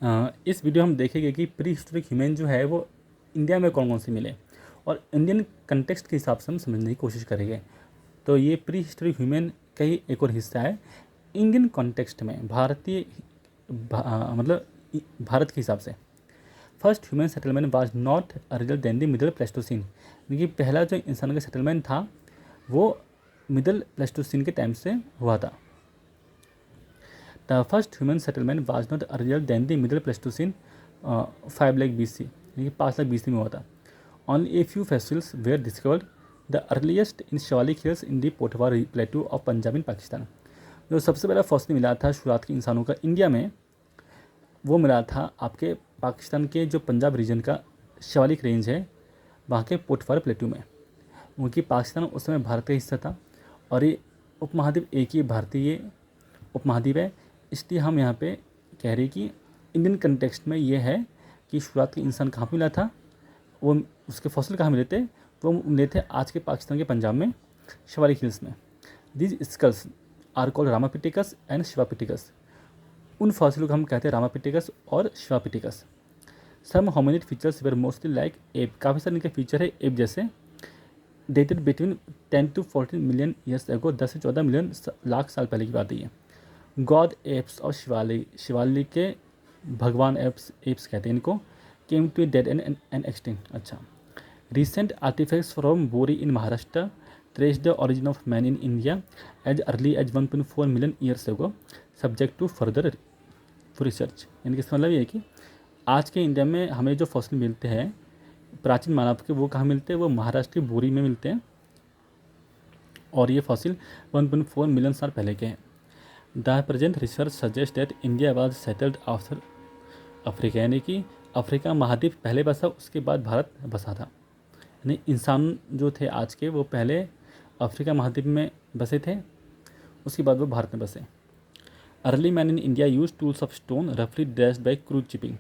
इस वीडियो हम देखेंगे कि प्री हिस्टोरिक ह्यूमन जो है वो इंडिया में कौन कौन से मिले और इंडियन कंटेक्स्ट के हिसाब से हम समझने की कोशिश करेंगे। तो ये प्री हिस्टोरिक ह्यूमन का ही एक और हिस्सा है इंडियन कॉन्टेक्स्ट में, मतलब भारत के हिसाब से। First human settlement was not earlier than the middle Pleistocene, क्योंकि पहला जो इंसान का सेटलमेंट था वो मिडिल प्लेस्टोसीन के टाइम से हुआ था। The first human settlement was not earlier than the middle Pleistocene 5 lakh BC, यानी 5 लाख BC में हुआ था। Only a few fossils were discovered, the earliest in Shivalik hills in the Potwar plateau of Punjab in Pakistan. जो सबसे पहला फॉसिल मिला था शुरुआत के इंसानों का इंडिया में, वो मिला था आपके पाकिस्तान के जो पंजाब रीजन का शिवालिक रेंज है वहाँ के पोटवार प्लेटू में, क्योंकि पाकिस्तान उस समय भारत का हिस्सा था और ये उपमहाद्वीप एक ही भारतीय उपमहाद्वीप है। इसलिए हम यहाँ पे कह रहे हैं कि इंडियन कंटेक्स्ट में ये है कि शुरुआत के इंसान कहाँ पे मिला था, वो उसके फॉसिल कहाँ मिले थे, वो मिले थे आज के पाकिस्तान के पंजाब में शिवालिक हिल्स में। These skulls are called Ramapithecus and Sivapithecus. उन फॉसिलों को हम कहते हैं रामापिटिकस और Sivapithecus. Some hominid features were mostly like ape, काफ़ी सारे इनके फीचर है एप जैसे। Dated between 10 to 14 million years ago, 10 से 14 मिलियन लाख साल पहले की बात है ये। गॉड एप्स और शिवालिक के भगवान एप्स कहते हैं इनको। Came to dead and extinct. अच्छा, recent artefacts from Bori in Maharashtra trace the origin of man in India as early as 1.4 million years ago, subject to further research. यानी कि इसका मतलब ये है कि आज के इंडिया में हमें जो फॉसिल मिलते हैं प्राचीन मानव के, वो कहाँ मिलते हैं, वो महाराष्ट्र की बोरी में मिलते हैं और ये फॉसिल 1.4 मिलियन साल पहले के हैं। The present research suggest that India was settled after Africa, यानी कि अफ्रीका महाद्वीप पहले बसा, उसके बाद भारत बसा था। यानी इंसान जो थे आज के वो पहले अफ्रीका महाद्वीप में बसे थे, उसके बाद वो भारत में बसे। Early man in India use tools of stone रफली ड्रेस्ड बाई क्रूड चिपिंग,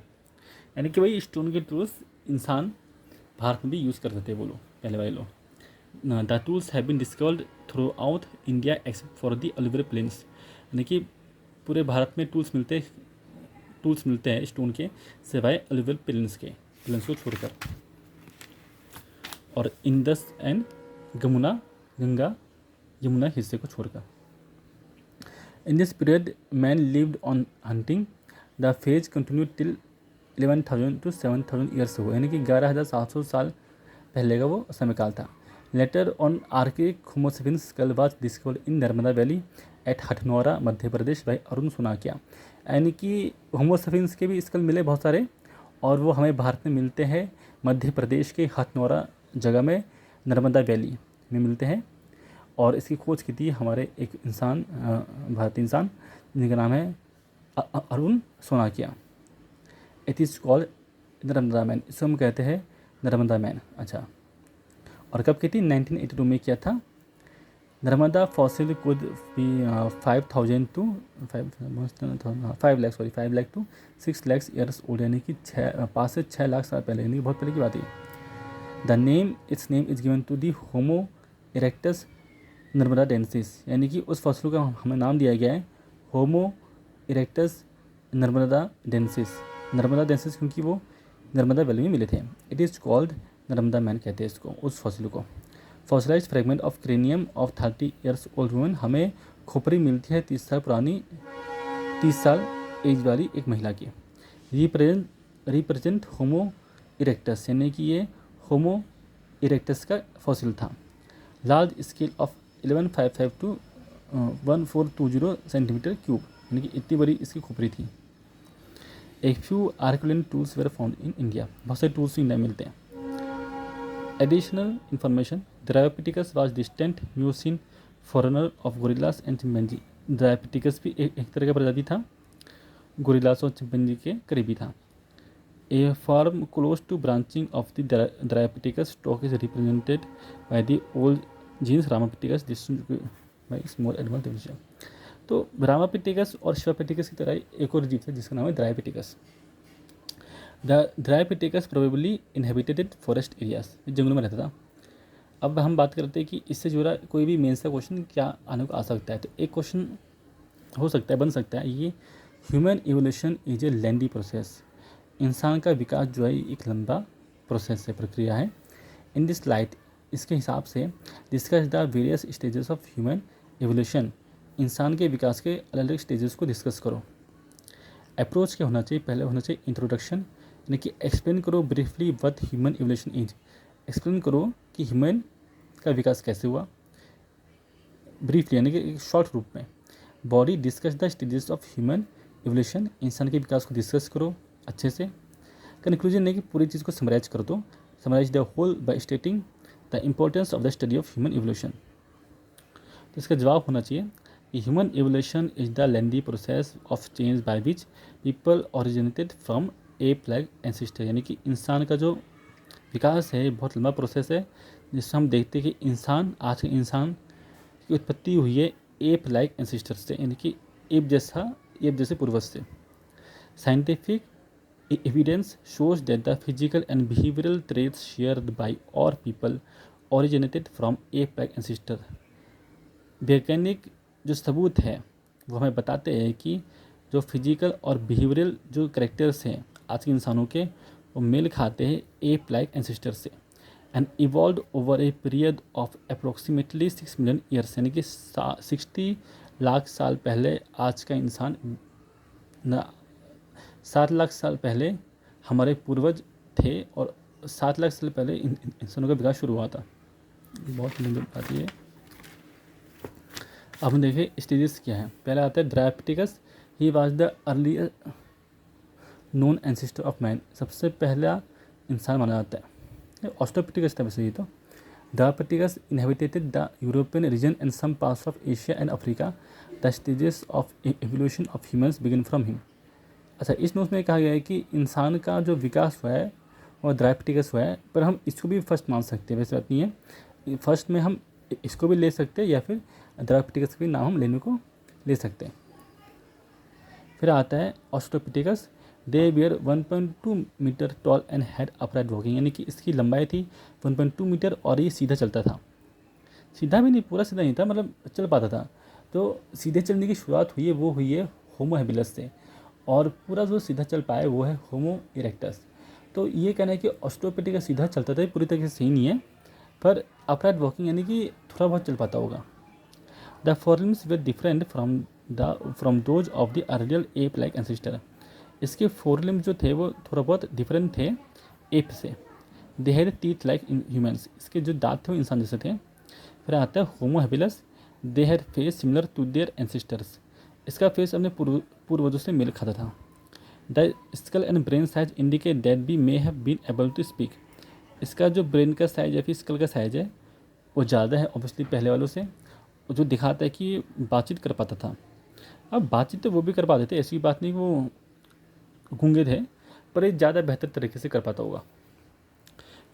यानी कि वही स्टोन के टूल्स इंसान भारत में भी यूज़ करते थे वो लोग, पहले वाले लोग। The tools have been discovered throughout India except for the alluvial plains, यानी कि पूरे भारत में टूल्स मिलते हैं स्टोन के, सिवाय अलुवियल प्लेन्स को छोड़कर, और इंडस एंड गंगा यमुना हिस्से को छोड़कर। In this period man lived on hunting, the phase continue till 11,000 to 7,000 years हो, यानी कि 11,700 साल पहले का वो समय काल था। Later on archaic homo sapiens skull was discovered in Narmada valley at Hathnora Madhya Pradesh by Arun Sonakia, यानी कि होमोसेपियंस के भी स्कल मिले बहुत सारे और वो हमें भारत में मिलते हैं मध्य प्रदेश के हथनौरा जगह में नर्मदा वैली में मिलते हैं। और इसकी खोज की थी हमारे एक इंसान, भारतीय इंसान, जिनका नाम है Arun Sonakia. It is called Narmada man, इसको हम कहते हैं नर्मदा मैन। अच्छा, और कब की थी, 1982 में किया था। Narmada fossil could be 5,000 to 5 lakh to 6 lakh years old, यानी कि 5 से 6 लाख साल पहले, यानी कि बहुत पहले की बात है। Its name is given to the homo erectus narmadensis, यानी कि उस फॉसिल का हमें नाम दिया गया है होमो इरेक्टस नर्मदा डेंसिस, क्योंकि वो नर्मदा वैली में मिले थे। It is called Narmada man कहते हैं इसको, उस फॉसिल को। Fossilise fragment of cranium of 30 years old woman, हमें खोपड़ी मिलती है 30 साल एज वाली एक महिला की। रिप्रेजेंट होमो इरेक्टस, यानी कि ये होमो इरेक्टस का फॉसिल था। Large scale of 1155 to 1420 centimetre cube, यानी कि इतनी बड़ी इसकी खोपड़ी थी। एक फ्यू आर्कुलेंट tools were found in India, बहुत से टूल्स इंडिया में मिलते हैं। Additional information, Dryopithecus was distant Miocene forerunner of gorillas and chimpanzee. Dryopithecus भी एक तरह का प्रजाति था, गोरिल्लास और चिंपैंजी के करीबी था। A form close to branching off the Dryopithecus stock is represented by the old genus Ramapithecus by small animal division. तो रामापिटिकस और शिवापिटिकस की तरह एक और जीव है जिसका नाम है Dryopithecus. The Dryopithecus probably inhabited forest areas, जंगलों में रहता था। अब हम बात करते हैं कि इससे जुड़ा कोई भी मेंस का क्वेश्चन क्या आने को आ सकता है। तो एक क्वेश्चन हो सकता है, बन सकता है ये human evolution is a lengthy process. इंसान का विकास जो है एक लंबा प्रोसेस है, प्रक्रिया है। इन दिस लाइट, इसके हिसाब से discuss the various stages of human evolution. इंसान के विकास के अलग अलग स्टेजेस को डिस्कस करो। अप्रोच क्या होना चाहिए? पहले होना चाहिए इंट्रोडक्शन, यानी कि एक्सप्लेन करो briefly what human evolution is. Explain करो कि ह्यूमन का विकास कैसे हुआ, ब्रीफली यानी कि एक शॉर्ट रूप में। Body, discuss the stages of human evolution. इंसान के विकास को डिस्कस करो अच्छे से। कंक्लूजन है कि पूरी चीज़ को समराइज कर दो। Summarise the whole by stating the importance of the study of human evolution. तो इसका जवाब होना चाहिए कि human evolution is the lengthy process of change by which people originated from ape like ancestor. यानी कि इंसान का जो विकास है बहुत लंबा प्रोसेस है, जिससे हम देखते हैं कि इंसान, आज के इंसान की उत्पत्ति हुई है एप लाइक एंसेस्टर से, यानी कि एप जैसे पूर्वज से। Scientific evidence shows that the physical and behavioral traits shared by all people originated from ape-like ancestor। वैज्ञानिक जो सबूत है वो हमें बताते हैं कि जो फिजिकल और बिहेवियरल जो करेक्टर्स हैं आज के इंसानों के, वो मेल खाते हैं एप लाइक एंसेस्टर से। And evolve over a period of approximately 6 million years, यानी कि 60 लाख साल पहले आज का इंसान 7 लाख साल पहले हमारे पूर्वज थे, और 7 लाख साल पहले इंसानों का विकास शुरू हुआ था। बहुत लंबी बात है। अब हम देखें स्टेजेस क्या है। पहला आता है Dryopithecus. He was the earlier known ancestor of man. सबसे पहला इंसान माना जाता है। ऑस्ट्रोपिटिकस था वैसे ये तो। Dryopithecus inhabitated the European region and some parts of Asia and Africa. The stages of evolution of humans begin from him. अच्छा, इस नोट में कहा गया है कि इंसान का जो विकास हुआ है वो ड्रायोपिटिकस हुआ है, पर हम इसको भी फर्स्ट मान सकते हैं, वैसे बात नहीं है। फर्स्ट में हम इसको भी ले सकते हैं या फिर ड्रायोपिटिकस का भी नाम हम लेने को ले सकते हैं। फिर आता है Australopithecus. They were 1.2 metre tall and had upright walking, यानी कि इसकी लंबाई थी 1.2 मीटर और ये सीधा चलता था। सीधा भी नहीं, पूरा सीधा नहीं था, मतलब चल पाता था। तो सीधे चलने की शुरुआत हुई है वो हुई है होमो हैबिलस से, और पूरा जो सीधा चल पाए वो है होमो इरेक्टस। तो ये कहना है कि ऑस्ट्रोपिटिकस सीधा चलता था, पूरी तरीके से सही नहीं है, पर अपराइट वॉकिंग यानी कि थोड़ा बहुत चल पाता होगा। The forelimbs were different from those of the earlier ape like ancestor. इसके फोरलिम्स जो थे वो थोड़ा बहुत डिफरेंट थे एप से। They had teeth like humans. इसके जो दांत थे वो इंसान जैसे थे। फिर आता है Homo habilis. They had face similar to their ancestors. इसका फेस अपने पूर्वजों से मेल खाता था। The skull and brain size indicate that be may have been able to speak. इसका जो ब्रेन का साइज या फिर स्कल का साइज है वो ज़्यादा है ऑब्वियसली पहले वालों से, जो दिखाता है कि बातचीत कर पाता था। अब बातचीत तो वो भी कर पाते थे, ऐसी बात नहीं वो गूंगे थे, पर ये ज़्यादा बेहतर तरीके से कर पाता होगा।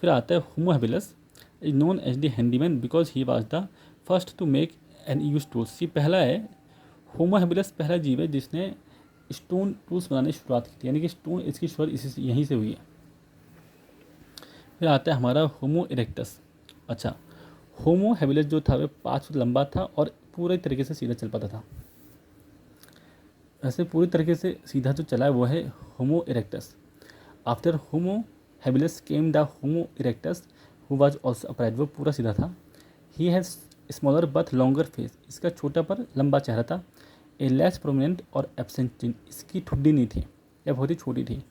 फिर आता है Homo habilis is known as the handyman because he was the first to make and use tools. ये पहला है, होमो हैबिलस पहला जीव है जिसने स्टोन टूल्स बनाने की शुरुआत की थी, यानी कि स्टोन इसकी शुरुआत यहीं से हुई है। फिर आता है हमारा होमो इरेक्टस। अच्छा, होमो हैबिलस जो था वह 5 फुट लंबा था और पूरे तरीके से सीधा चल पाता था। ऐसे पूरी तरीके से सीधा जो चला है वो है Homo erectus. After Homo habilis came the Homo erectus who was also upright. वो पूरा सीधा था। He has smaller but longer face. इसका छोटा पर लंबा चेहरा था। ए लेस प्रोमिनेंट और एब्सेंट चिन। इसकी ठुड्डी नहीं थी या बहुत ही छोटी थी।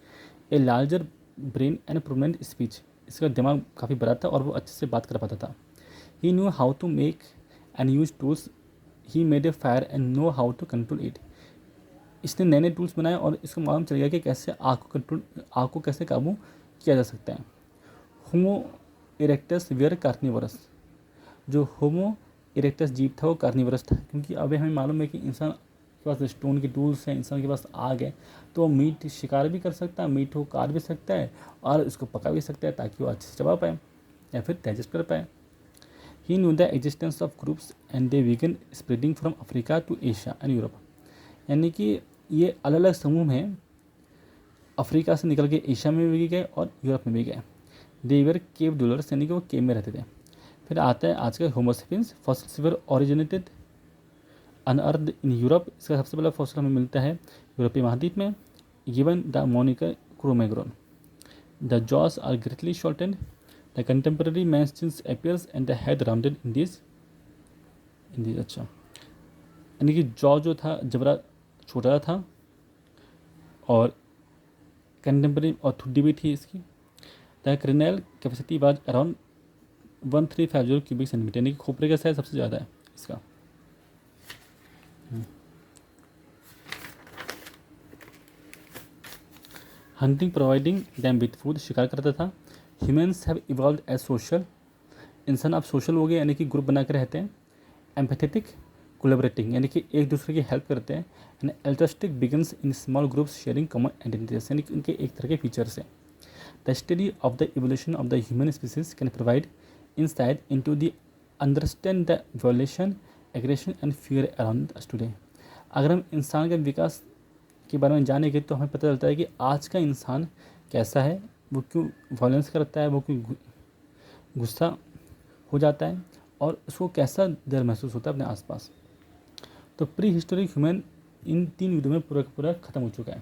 A larger brain and prominent speech. इसका दिमाग काफ़ी बड़ा था और वो अच्छे से बात कर पाता था। He knew how to make and use tools. He made a fire and know how to control it. इसने नए नए टूल्स बनाए और इसको मालूम चल गया कि कैसे आग को कैसे काबू किया जा सकता है। Homo erectus where carnivorous. जो होमो इरेक्टस जीव था वो कार्निवरस था, क्योंकि अभी हमें मालूम है कि इंसान के पास स्टोन के टूल्स हैं, इंसान के पास आग है, तो वो मीट शिकार भी कर सकता है, मीट को काट भी सकता है और इसको पका भी सकता है ताकि वो अच्छे से चबा पाए या फिर डाइजेस्ट कर पाए। He knew the existence of groups and they began spreading from Africa to Asia and Europe. यानी कि ये अलग अलग समूह हैं, अफ्रीका से निकल के एशिया में भी गए और यूरोप में भी गए। दे वर केव डुलर्स, यानी कि वो केव में रहते थे। फिर आता है आज का Homo sapiens. Fossils were originated unearth in Europe, इसका सबसे पहला फॉसिल हमें मिलता है यूरोपीय महाद्वीप में, given the moniker Cro Magnon. The jaws are greatly shortened, the contemporary mans appears and the head rounded in this अच्छा, यानी कि जॉ जो था जबरा छोटा था और कंटेम्प्रेरी और ठुड्डी भी थी इसकी। The cranial capacity was around 1350 cubic centimetre, यानी कि खोपरे का साइज सबसे ज़्यादा है इसका। Hunting providing them with food, शिकार करता था। Humans have evolve as social, इंसान अब सोशल हो गए, यानी कि ग्रुप बना कर रहते हैं। एम्पैथेटिक कोलैबोरेटिंग, यानी कि एक दूसरे की हेल्प करते हैं। And altruistic begins in small groups sharing common identities, यानी कि उनके एक तरह के फीचर्स हैं। The study of the evolution of the human species can provide insight into the understand the violation, aggression and fear around us today। अगर हम इंसान के विकास के बारे में जानेंगे तो हमें पता चलता है कि आज का इंसान कैसा है, वो क्यों वायलेंस करता है, वो क्यों गुस्सा हो जाता है और उसको कैसा डर महसूस होता है अपने आसपास। तो pre historic human in 3 video में पूरा का पूरा ख़त्म हो चुका है।